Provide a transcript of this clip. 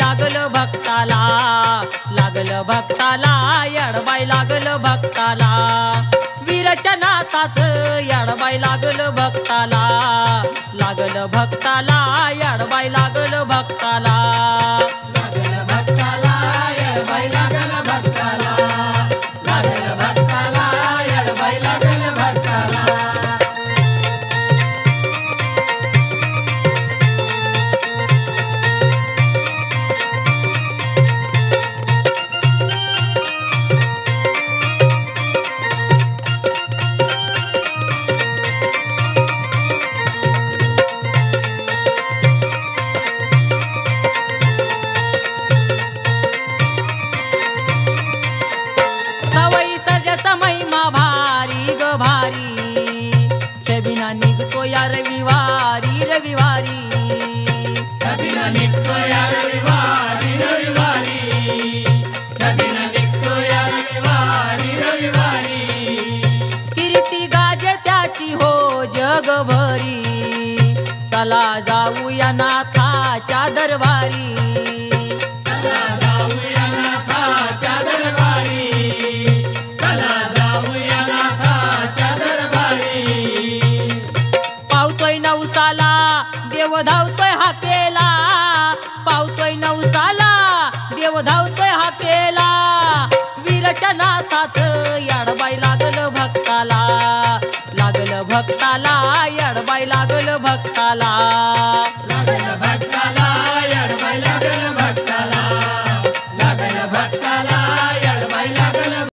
लागल भक्ताला, लागल भक्ताला येडबाई लागल भक्ताला, वीरच्या नाथाचं येडबाई लागल भक्ताला, लागल भक्ताला येडबाई लागल भक्ताला, लागल भक्ताला येडबाई लागल भक्ताला, लागल भक्ताला येडबाई लागल भक्ताला. निघतो या रविवारी रविवारी, छबिना निघतो या रविवारी रविवारी, छबिना निघतो या रविवारी रविवारी. कीर्ती गाजे त्याची हो जगभरी, चला जाऊया नाथाच्या दरबारी, चला जाऊया नाथाच्या दरबारी, चला जाऊया नाथाच्या दरबारी. पावतोय नवसाला देव धावतोय हाकेला, पावतोय नवसाला देव धावतोय हाकेला, वीरच्या नाथाचं येडबाई लागल भक्ताला, लागल भक्ताला येडबाई लागल भक्ताला.